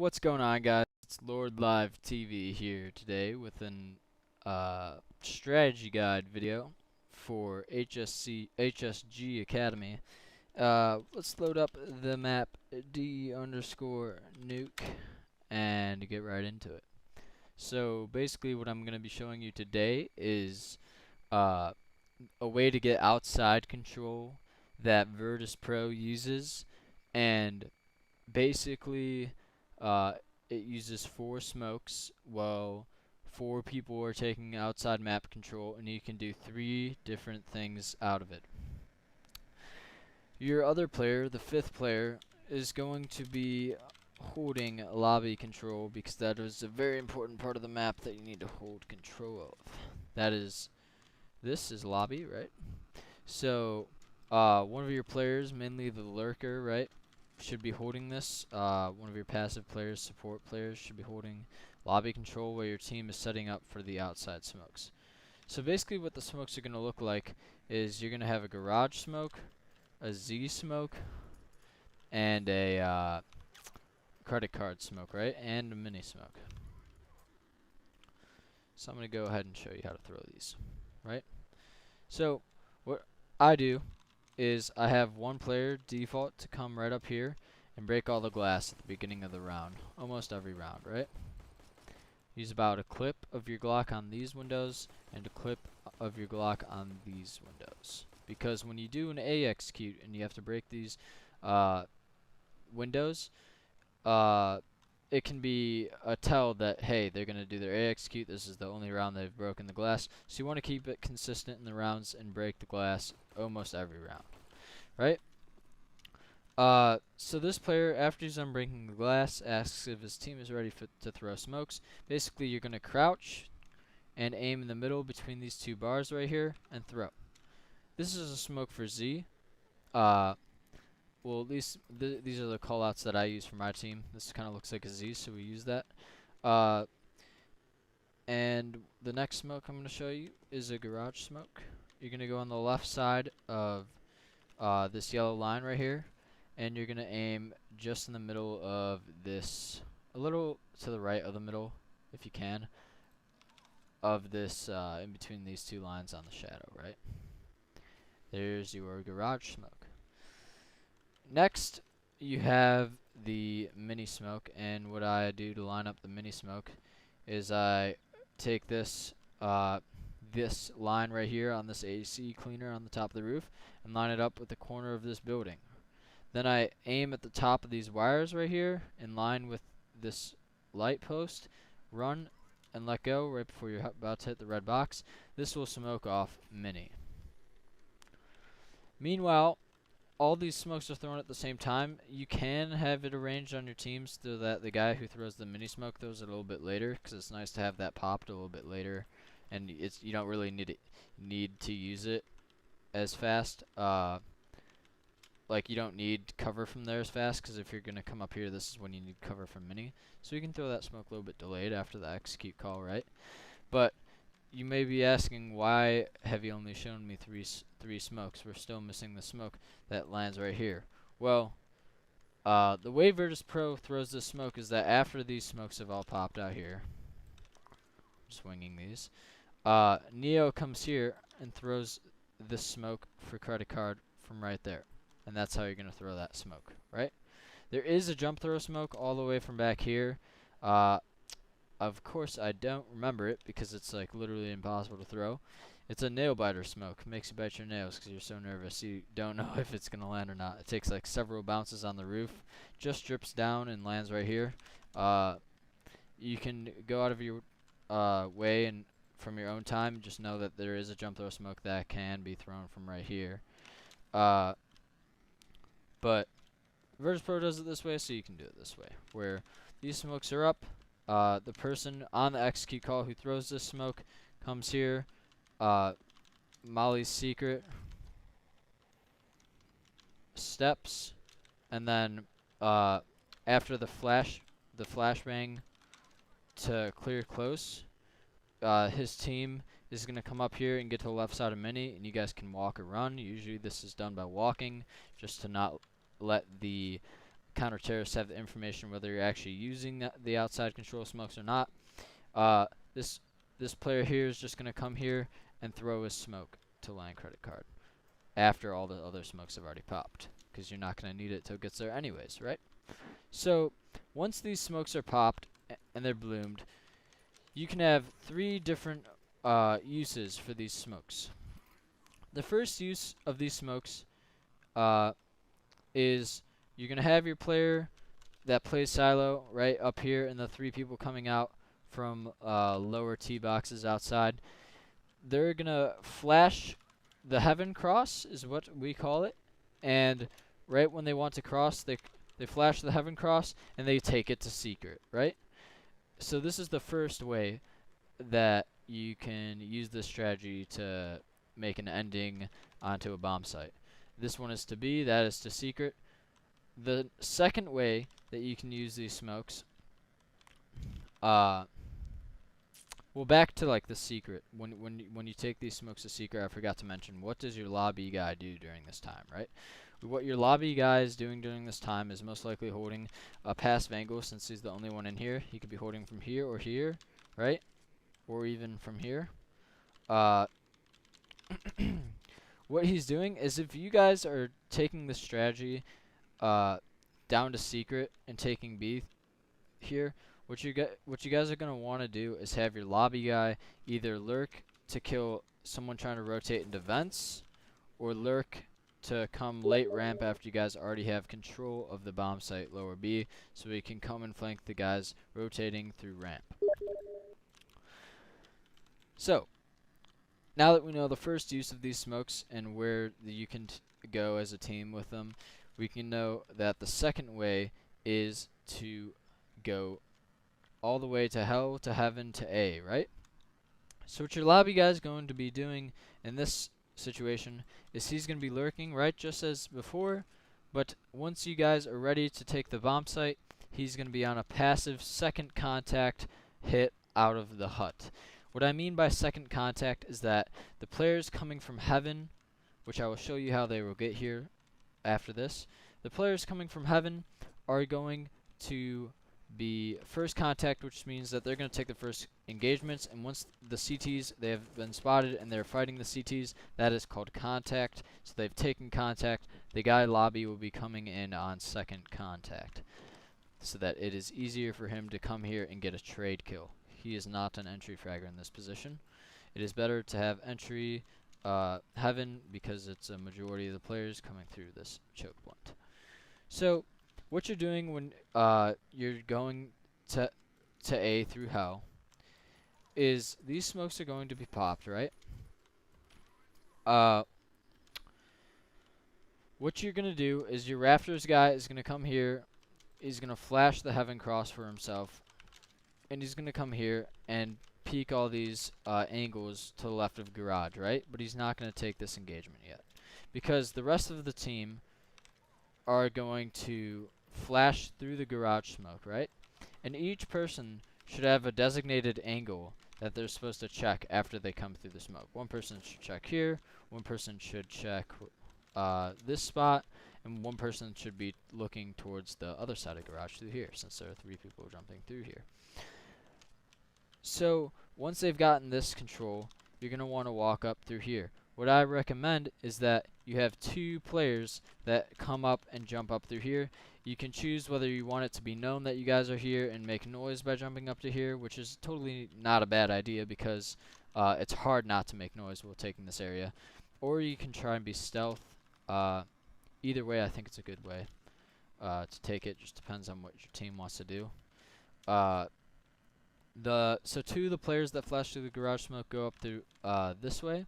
What's going on, guys? It's Lord Live TV here today with an strategy guide video for HSG Academy. Let's load up the map D_Nuke and get right into it. So basically, what I'm going to be showing you today is uh, a way to get outside control that Virtus Pro uses, and basically, uh, it uses 4 smokes while 4 people are taking outside map control, and you can do 3 different things out of it. Your other player, the 5th player, is going to be holding lobby control because that is a very important part of the map that you need to hold control of. That is, this is lobby, right? So, one of your players, mainly the lurker, right, should be holding this. One of your passive players, support players, should be holding lobby control while your team is setting up for the outside smokes. So basically what the smokes are going to look like is you're going to have a garage smoke, a Z smoke, and a credit card smoke, right, and a mini smoke. So I'm going to go ahead and show you how to throw these, right? So what I do is I have one player default to come right up here and break all the glass at the beginning of the round, almost every round, right? Use about a clip of your Glock on these windows and a clip of your Glock on these windows. Because when you do an A execute and you have to break these windows, it can be a tell that, hey, they're going to do their A execute, this is the only round they've broken the glass. So you want to keep it consistent in the rounds and break the glass almost every round, right? So this player, after he's done breaking the glass, asks if his team is ready to throw smokes. Basically, you're going to crouch and aim in the middle between these 2 bars right here and throw. This is a smoke for Z. Well, at least these are the callouts that I use for my team. This kind of looks like a Z, so we use that. And the next smoke I'm going to show you is a garage smoke. You're going to go on the left side of this yellow line right here, and you're going to aim just in the middle of this, a little to the right of the middle, if you can, of this, in between these 2 lines on the shadow, right? There's your garage smoke. Next, you have the mini smoke, and what I do to line up the mini smoke is I take this this line right here on this AC cleaner on the top of the roof and line it up with the corner of this building. Then I aim at the top of these wires right here in line with this light post, run and let go right before you're about to hit the red box. This will smoke off mini. Meanwhile, all these smokes are thrown at the same time. You can have it arranged on your teams so that the guy who throws the mini smoke throws it a little bit later, because it's nice to have that popped a little bit later, and you don't really need to use it as fast. Like, you don't need cover from there as fast, because if you're going to come up here, this is when you need cover from mini. So you can throw that smoke a little bit delayed after the execute call, right? But you may be asking, why have you only shown me three smokes? We're still missing the smoke that lands right here. Well, the way Virtus Pro throws this smoke is that after these smokes have all popped out here, just winging these, Neo comes here and throws this smoke for credit card from right there. And that's how you're going to throw that smoke, right? There is a jump throw smoke all the way from back here. Of course, I don't remember it because it's like literally impossible to throw. It's a nail biter smoke. Makes you bite your nails because you're so nervous. You don't know if it's going to land or not. It takes like several bounces on the roof, just drips down and lands right here. You can go out of your way and from your own time, just know that there is a jump throw smoke that can be thrown from right here. But Virtus Pro does it this way, so you can do it this way, where these smokes are up. The person on the execute call who throws this smoke comes here. Molly's secret steps, and then after the flashbang to clear close, his team is going to come up here and get to the left side of mini, and you guys can walk or run. Usually this is done by walking, just to not let the counter-terrorists have the information whether you're actually using the outside control smokes or not. Uh, this this player here is just going to come here and throw his smoke to line credit card after all the other smokes have already popped, because you're not going to need it till it gets there anyways, right? So once these smokes are popped and they're bloomed, you can have 3 different uses for these smokes. The first use of these smokes is you're going to have your player that plays silo right up here and the 3 people coming out from lower tee boxes outside. They're going to flash the heaven cross is what we call it, and right when they want to cross, they flash the heaven cross and they take it to secret, right? So this is the first way that you can use this strategy to make an ending onto a bomb site. This one is to B, that is to secret. The second way that you can use these smokes, well, back to like the secret. When you take these smokes to secret, I forgot to mention, what does your lobby guy do during this time, right? What your lobby guy is doing during this time is most likely holding a passive angle, since he's the only one in here. He could be holding from here or here, right? Or even from here. What he's doing is, if you guys are taking the strategy down to secret and taking B here, what you guys are gonna want to do is have your lobby guy either lurk to kill someone trying to rotate into vents, or lurk to come late ramp after you guys already have control of the bomb site lower B, so we can come and flank the guys rotating through ramp. So now that we know the first use of these smokes and where you can go as a team with them, we can know that the second way is to go all the way to hell, to heaven, to A, right? So what your lobby guy is going to be doing in this situation is he's going to be lurking, right, just as before, but once you guys are ready to take the bomb site, he's going to be on a passive second contact hit out of the hut. What I mean by second contact is that the players coming from heaven, which I will show you how they will get here after this, the players coming from heaven are going to be first contact, which means that they're going to take the first engagements, and once the CTs, they have been spotted and they're fighting the CTs, that is called contact. So they've taken contact. The guy lobby will be coming in on second contact, so that it is easier for him to come here and get a trade kill. He is not an entry fragger in this position. It is better to have entry heaven, because it's a majority of the players coming through this choke blunt. So what you're doing when you're going to A through hell is these smokes are going to be popped, right? What you're going to do is your Raptors guy is going to come here. He's going to flash the heaven cross for himself, and he's going to come here and peek all these angles to the left of garage, right? But he's not going to take this engagement yet, because the rest of the team are going to flash through the garage smoke, right? And each person should have a designated angle that they're supposed to check after they come through the smoke. One person should check here, one person should check this spot, and one person should be looking towards the other side of garage through here, since there are 3 people jumping through here. So once they've gotten this control, you're going to want to walk up through here. What I recommend is that you have 2 players that come up and jump up through here. You can choose whether you want it to be known that you guys are here and make noise by jumping up to here, which is totally not a bad idea, because it's hard not to make noise while taking this area. Or you can try and be stealth. Either way, I think it's a good way to take it. Just depends on what your team wants to do. So 2 of the players that flash through the garage smoke go up through this way,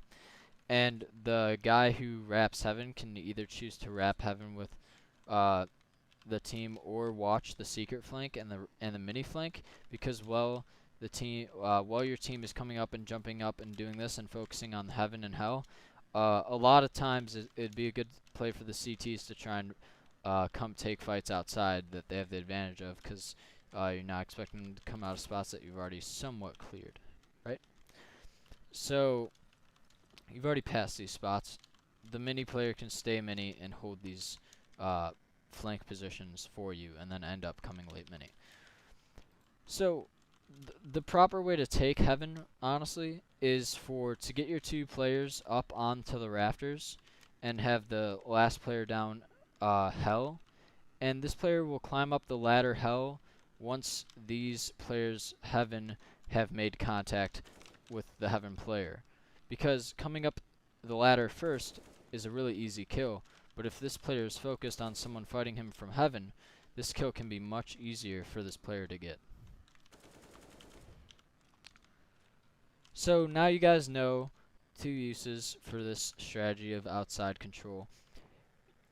and the guy who wraps heaven can either choose to wrap heaven with the team or watch the secret flank and the mini flank, because while your team is coming up and jumping up and doing this and focusing on heaven and hell, a lot of times it'd be a good play for the CTs to try and come take fights outside that they have the advantage of, because you're not expecting them to come out of spots that you've already somewhat cleared, right? So you've already passed these spots. The mini player can stay mini and hold these flank positions for you and then end up coming late mini. So the proper way to take heaven, honestly, is to get your 2 players up onto the rafters and have the last player down hell, and this player will climb up the ladder hell once these players heaven have made contact with the heaven player, because coming up the ladder first is a really easy kill, but if this player is focused on someone fighting him from heaven, this kill can be much easier for this player to get. So now you guys know 2 uses for this strategy of outside control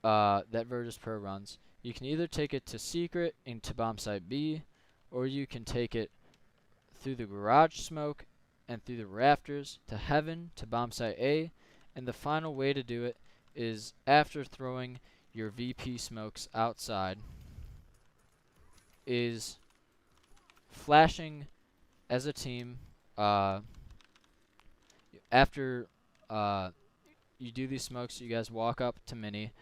that Virtus Pro runs. You can either take it to secret into bomb site B, or you can take it through the garage smoke and through the rafters to heaven to bomb site A, and the final way to do it is after throwing your VP smokes outside is flashing as a team after you do these smokes. You guys walk up to mini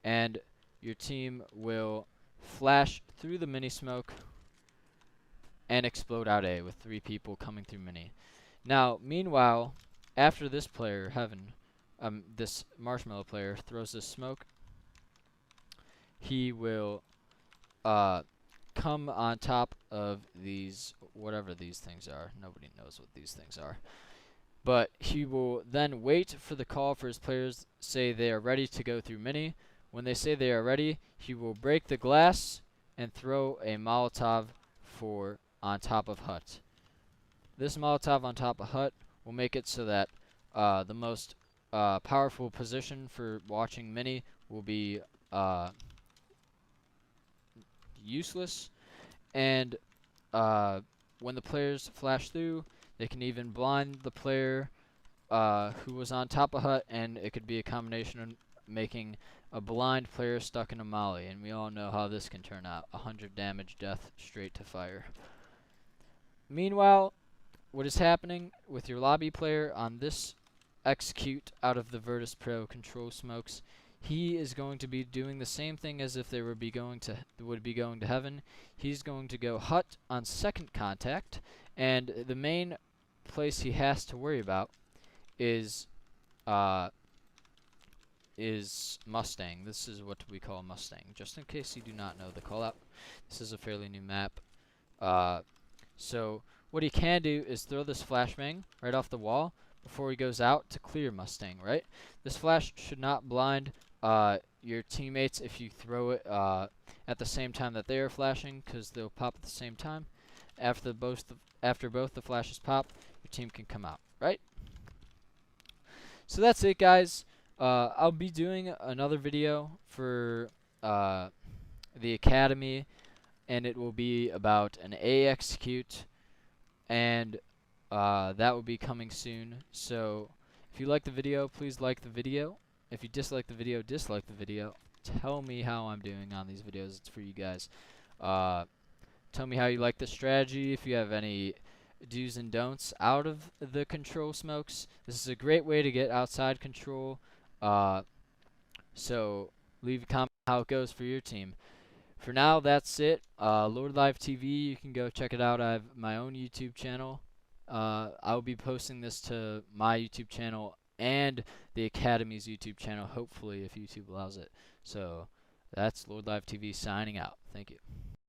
and your team will flash through the mini smoke and explode out A with 3 people coming through mini. Now, meanwhile, after this player, Heaven, this Marshmallow player, throws this smoke, he will come on top of these, whatever these things are. Nobody knows what these things are. But he will then wait for the call for his players, say they are ready to go through mini. When they say they are ready, he will break the glass and throw a Molotov on top of hut. This Molotov on top of hut will make it so that the most powerful position for watching mini will be useless, and when the players flash through, they can even blind the player who was on top of hut, and it could be a combination of making a blind player stuck in a molly, and we all know how this can turn out. 100 damage, death, straight to fire. Meanwhile, what is happening with your lobby player on this execute out of the Virtus Pro control smokes, he is going to be doing the same thing as if they would be going to heaven. He's going to go hut on second contact, and the main place he has to worry about is Mustang. This is what we call Mustang, just in case you do not know the call out. This is a fairly new map. So what he can do is throw this flashbang right off the wall before he goes out to clear Mustang, right? This flash should not blind your teammates if you throw it at the same time that they are flashing, because they'll pop at the same time. After both the flashes pop, your team can come out, right? So that's it, guys. I'll be doing another video for the Academy, and it will be about an A execute, and that will be coming soon. So if you like the video, please like the video. If you dislike the video, dislike the video. Tell me how I'm doing on these videos. It's for you guys. Tell me how you like the strategy. If you have any do's and don'ts out of the control smokes. This is a great way to get outside control. So leave a comment how it goes for your team. For now, that's it. Lord Live TV, you can go check it out. I have my own YouTube channel. I'll be posting this to my YouTube channel and the Academy's YouTube channel, hopefully, if YouTube allows it. So that's Lord Live TV signing out. Thank you.